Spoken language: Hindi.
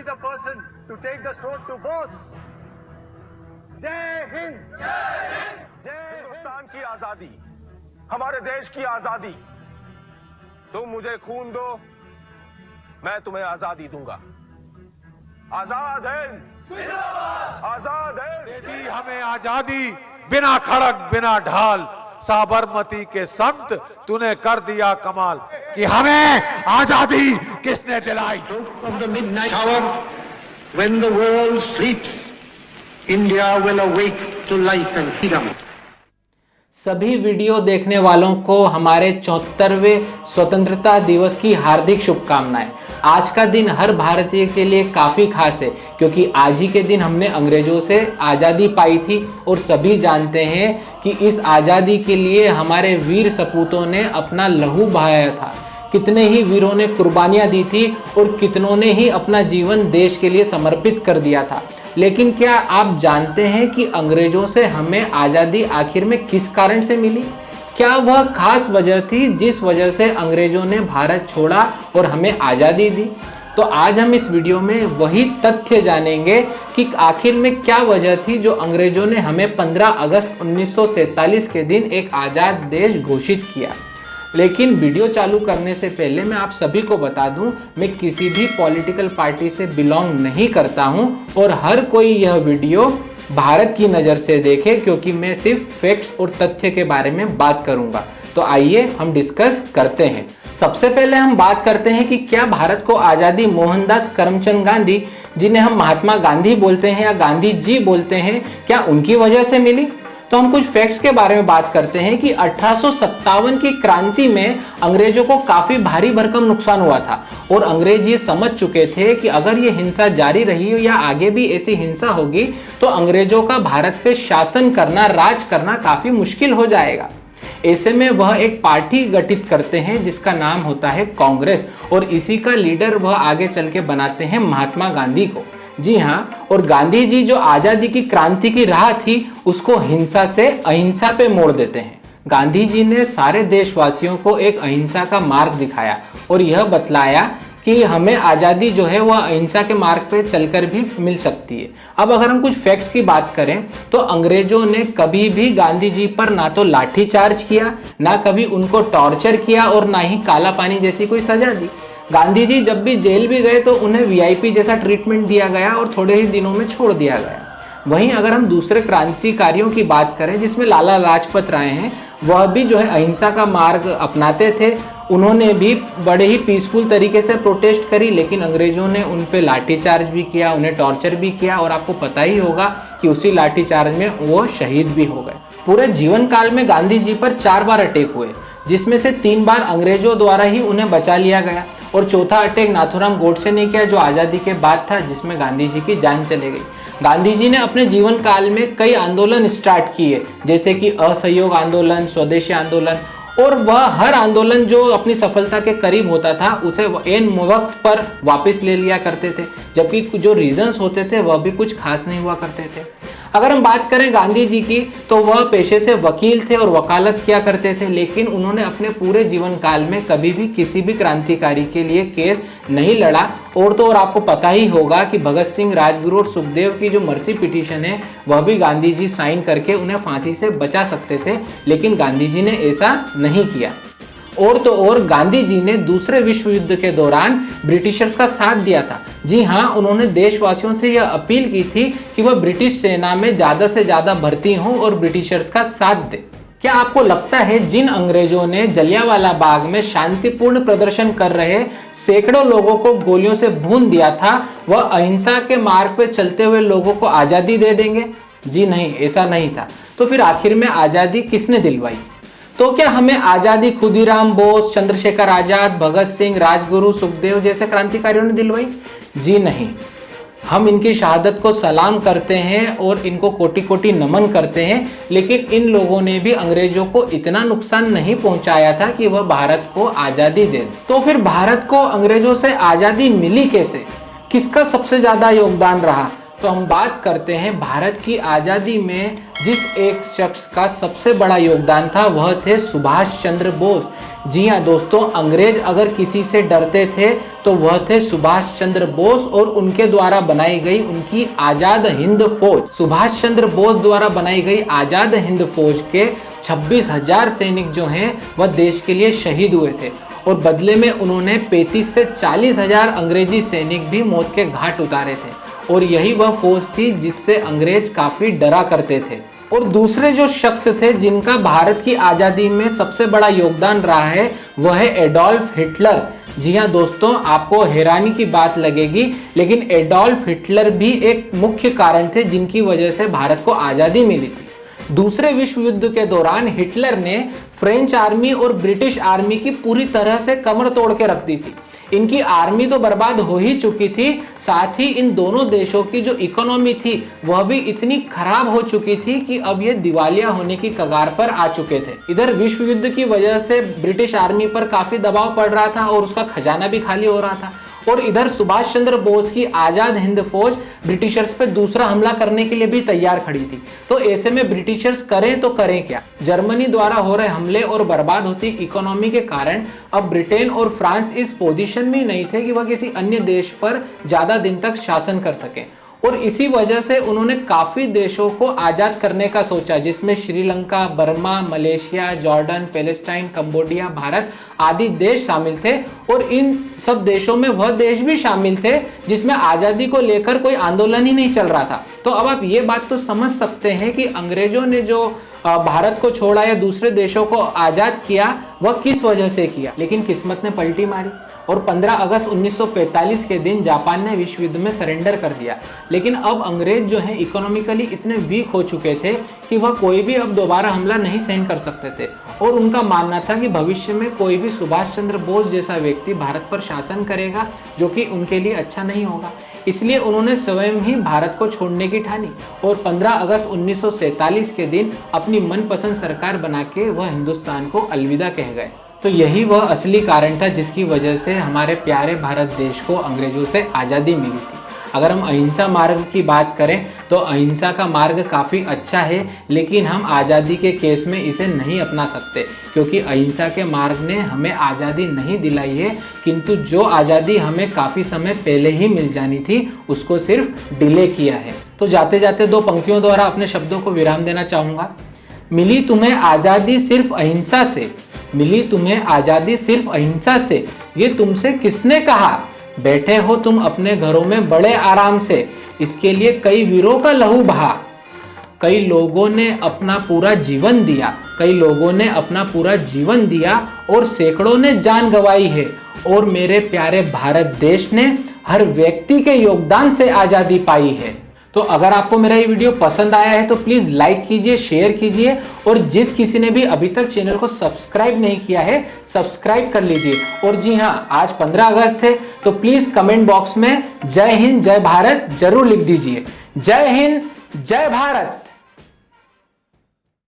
the person to take the sword to boss. जय हिंद, जय हिंद, जय हिंदुस्तान की आजादी, हमारे देश की आजादी। तुम मुझे खून दो, मैं तुम्हें आजादी दूंगा। आजाद हिंद जिंदाबाद, आजाद हिंद। देती हमें आजादी बिना खड़ग बिना ढाल, साबरमती के संत तूने कर दिया कमाल, कि हमें आजादी किसने दिलाई। Of the midnight hour, when the world sleeps, India will awake to life and freedom. सभी वीडियो देखने वालों को हमारे 74वें स्वतंत्रता दिवस की हार्दिक शुभकामनाएं। आज का दिन हर भारतीय के लिए काफ़ी खास है, क्योंकि आज ही के दिन हमने अंग्रेजों से आज़ादी पाई थी और सभी जानते हैं कि इस आज़ादी के लिए हमारे वीर सपूतों ने अपना लहू बहाया था। कितने ही वीरों ने कुर्बानियां दी थी और कितनों ने ही अपना जीवन देश के लिए समर्पित कर दिया था। लेकिन क्या आप जानते हैं कि अंग्रेजों से हमें आज़ादी आखिर में किस कारण से मिली? क्या वह खास वजह थी जिस वजह से अंग्रेजों ने भारत छोड़ा और हमें आज़ादी दी? तो आज हम इस वीडियो में वही तथ्य जानेंगे कि आखिर में क्या वजह थी जो अंग्रेजों ने हमें 15 अगस्त 1947 के दिन एक आज़ाद देश घोषित किया। लेकिन वीडियो चालू करने से पहले मैं आप सभी को बता दूं, मैं किसी भी पॉलिटिकल पार्टी से बिलोंग नहीं करता हूं और हर कोई यह वीडियो भारत की नज़र से देखे, क्योंकि मैं सिर्फ फैक्ट्स और तथ्य के बारे में बात करूंगा। तो आइए हम डिस्कस करते हैं। सबसे पहले हम बात करते हैं कि क्या भारत को आज़ादी मोहनदास करमचंद गांधी, जिन्हें हम महात्मा गांधी बोलते हैं या गांधी जी बोलते हैं, क्या उनकी वजह से मिली? तो हम कुछ फैक्ट्स के बारे में बात करते हैं कि 1857 की क्रांति में अंग्रेजों को काफी भारी भरकम नुकसान हुआ था और अंग्रेज ये समझ चुके थे कि अगर ये हिंसा जारी रही या आगे भी ऐसी हिंसा होगी तो अंग्रेजों का भारत पे शासन करना, राज करना काफी मुश्किल हो जाएगा। ऐसे में वह एक पार्टी गठित करते हैं जिसका नाम होता है कांग्रेस, और इसी का लीडर वह आगे चल के बनाते हैं महात्मा गांधी को। जी हाँ, और गांधी जी जो आज़ादी की क्रांति की राह थी उसको हिंसा से अहिंसा पे मोड़ देते हैं। गांधी जी ने सारे देशवासियों को एक अहिंसा का मार्ग दिखाया और यह बतलाया कि हमें आज़ादी जो है वह अहिंसा के मार्ग पे चलकर भी मिल सकती है। अब अगर हम कुछ फैक्ट्स की बात करें तो अंग्रेजों ने कभी भी गांधी जी पर ना तो लाठी चार्ज किया, ना कभी उनको टॉर्चर किया और ना ही काला पानी जैसी कोई सजा दी। गांधी जी जब भी जेल भी गए तो उन्हें वीआईपी जैसा ट्रीटमेंट दिया गया और थोड़े ही दिनों में छोड़ दिया गया। वहीं अगर हम दूसरे क्रांतिकारियों की बात करें जिसमें लाला लाजपत राय हैं, वह भी जो है अहिंसा का मार्ग अपनाते थे। उन्होंने भी बड़े ही पीसफुल तरीके से प्रोटेस्ट करी, लेकिन अंग्रेजों ने उन पे लाठीचार्ज भी किया, उन्हें टॉर्चर भी किया और आपको पता ही होगा कि उसी लाठीचार्ज में वो शहीद भी हो गए। पूरे जीवन काल में गांधी जी पर 4 बार अटैक हुए, जिसमें से 3 बार अंग्रेजों द्वारा ही उन्हें बचा लिया गया और चौथा अटैक नाथूराम गोडसे ने किया जो आज़ादी के बाद था, जिसमें गांधी जी की जान चली गई। गांधी जी ने अपने जीवन काल में कई आंदोलन स्टार्ट किए, जैसे कि असहयोग आंदोलन, स्वदेशी आंदोलन, और वह हर आंदोलन जो अपनी सफलता के करीब होता था उसे एन वक्त पर वापस ले लिया करते थे, जबकि जो रीजंस होते थे वह भी कुछ खास नहीं हुआ करते थे। अगर हम बात करें गांधी जी की तो वह पेशे से वकील थे और वकालत किया करते थे, लेकिन उन्होंने अपने पूरे जीवन काल में कभी भी किसी भी क्रांतिकारी के लिए केस नहीं लड़ा। और तो और आपको पता ही होगा कि भगत सिंह, राजगुरु और सुखदेव की जो मर्सी पिटीशन है वह भी गांधी जी साइन करके उन्हें फांसी से बचा सकते थे, लेकिन गांधी जी ने ऐसा नहीं किया। और तो और गांधी जी ने दूसरे विश्व युद्ध के दौरान ब्रिटिशर्स का साथ दिया था। जी हाँ, उन्होंने देशवासियों से यह अपील की थी कि वह ब्रिटिश सेना में ज़्यादा से ज़्यादा भर्ती हों और ब्रिटिशर्स का साथ दें। क्या आपको लगता है जिन अंग्रेजों ने जलियांवाला बाग में शांतिपूर्ण प्रदर्शन कर रहे सैकड़ों लोगों को गोलियों से भून दिया था, वह अहिंसा के मार्ग पर चलते हुए लोगों को आज़ादी दे देंगे? जी नहीं, ऐसा नहीं था। तो फिर आखिर में आज़ादी किसने दिलवाई? तो क्या हमें आज़ादी खुदीराम बोस, चंद्रशेखर आजाद, भगत सिंह, राजगुरु, सुखदेव जैसे क्रांतिकारियों ने दिलवाई? जी नहीं। हम इनकी शहादत को सलाम करते हैं और इनको कोटि कोटि नमन करते हैं, लेकिन इन लोगों ने भी अंग्रेजों को इतना नुकसान नहीं पहुंचाया था कि वह भारत को आज़ादी दे। तो फिर भारत को अंग्रेजों से आज़ादी मिली कैसे? किसका सबसे ज़्यादा योगदान रहा? तो हम बात करते हैं भारत की आज़ादी में जिस एक शख्स का सबसे बड़ा योगदान था, वह थे सुभाष चंद्र बोस। जी हाँ दोस्तों, अंग्रेज अगर किसी से डरते थे तो वह थे सुभाष चंद्र बोस और उनके द्वारा बनाई गई उनकी आज़ाद हिंद फौज। सुभाष चंद्र बोस द्वारा बनाई गई आज़ाद हिंद फौज के 26,000 सैनिक जो हैं वह देश के लिए शहीद हुए थे और बदले में उन्होंने 35 से 40,000 अंग्रेजी सैनिक भी मौत के घाट उतारे थे और यही वह फौज थी जिससे अंग्रेज काफी डरा करते थे। और दूसरे जो शख्स थे जिनका भारत की आज़ादी में सबसे बड़ा योगदान रहा है वह है एडोल्फ हिटलर। जी हाँ दोस्तों, आपको हैरानी की बात लगेगी लेकिन एडोल्फ हिटलर भी एक मुख्य कारण थे जिनकी वजह से भारत को आज़ादी मिली थी। दूसरे विश्व युद्ध के दौरान हिटलर ने फ्रेंच आर्मी और ब्रिटिश आर्मी की पूरी तरह से कमर तोड़ के रख दी थी। इनकी आर्मी तो बर्बाद हो ही चुकी थी, साथ ही इन दोनों देशों की जो इकोनॉमी थी वह भी इतनी खराब हो चुकी थी कि अब ये दिवालिया होने की कगार पर आ चुके थे। इधर विश्व युद्ध की वजह से ब्रिटिश आर्मी पर काफी दबाव पड़ रहा था और उसका खजाना भी खाली हो रहा था, और इधर सुभाष चंद्र बोस की आजाद हिंद फौज ब्रिटिशर्स पे दूसरा हमला करने के लिए भी तैयार खड़ी थी। तो ऐसे में ब्रिटिशर्स करें तो करें क्या? जर्मनी द्वारा हो रहे हमले और बर्बाद होती इकोनॉमी के कारण अब ब्रिटेन और फ्रांस इस पोजीशन में नहीं थे कि वह किसी अन्य देश पर ज्यादा दिन तक शासन कर सके, और इसी वजह से उन्होंने काफी देशों को आजाद करने का सोचा, जिसमें Sri Lanka, Burma, Malaysia, Jordan, Palestine, Cambodia, Bharat आदि देश शामिल थे। और इन सब देशों में वह देश भी शामिल थे जिसमें आजादी को लेकर कोई आंदोलन ही नहीं चल रहा था। तो अब आप ये बात तो समझ सकते हैं कि अंग्रेजों ने जो भारत को छोड़ा या दूसरे देशों को आजाद किया वह किस वजह से किया। लेकिन किस्मत ने पलटी मारी और 15 अगस्त 1945 के दिन जापान ने विश्व युद्ध में सरेंडर कर दिया। लेकिन अब अंग्रेज जो हैं इकोनॉमिकली इतने वीक हो चुके थे कि वह कोई भी अब दोबारा हमला नहीं सहन कर सकते थे, और उनका मानना था कि भविष्य में कोई भी सुभाष चंद्र बोस जैसा व्यक्ति भारत पर शासन करेगा जो कि उनके लिए अच्छा नहीं होगा। इसलिए उन्होंने स्वयं ही भारत को छोड़ने की ठानी और 15 अगस्त 1947 के दिन अपनी मनपसंद सरकार बना के वह हिंदुस्तान को अलविदा कह गए। तो यही वह असली कारण था जिसकी वजह से हमारे प्यारे भारत देश को अंग्रेजों से आज़ादी मिली थी। अगर हम अहिंसा मार्ग की बात करें तो अहिंसा का मार्ग काफ़ी अच्छा है, लेकिन हम आज़ादी के केस में इसे नहीं अपना सकते क्योंकि अहिंसा के मार्ग ने हमें आज़ादी नहीं दिलाई है, किंतु जो आज़ादी हमें काफ़ी समय पहले ही मिल जानी थी उसको सिर्फ डिले किया है। तो जाते जाते दो पंक्तियों द्वारा अपने शब्दों को विराम देना चाहूँगा। मिली तुम्हें आज़ादी सिर्फ अहिंसा से, मिली तुम्हें आज़ादी सिर्फ अहिंसा से, ये तुमसे किसने कहा? बैठे हो तुम अपने घरों में बड़े आराम से, इसके लिए कई वीरों का लहू बहा। कई लोगों ने अपना पूरा जीवन दिया, कई लोगों ने अपना पूरा जीवन दिया और सैकड़ों ने जान गंवाई है, और मेरे प्यारे भारत देश ने हर व्यक्ति के योगदान से आज़ादी पाई है। तो अगर आपको मेरा ये वीडियो पसंद आया है तो प्लीज़ लाइक कीजिए, शेयर कीजिए, और जिस किसी ने भी अभी तक चैनल को सब्सक्राइब नहीं किया है सब्सक्राइब कर लीजिए। और जी हाँ, आज 15 अगस्त है तो प्लीज़ कमेंट बॉक्स में जय हिंद जय भारत जरूर लिख दीजिए। जय हिंद जय भारत।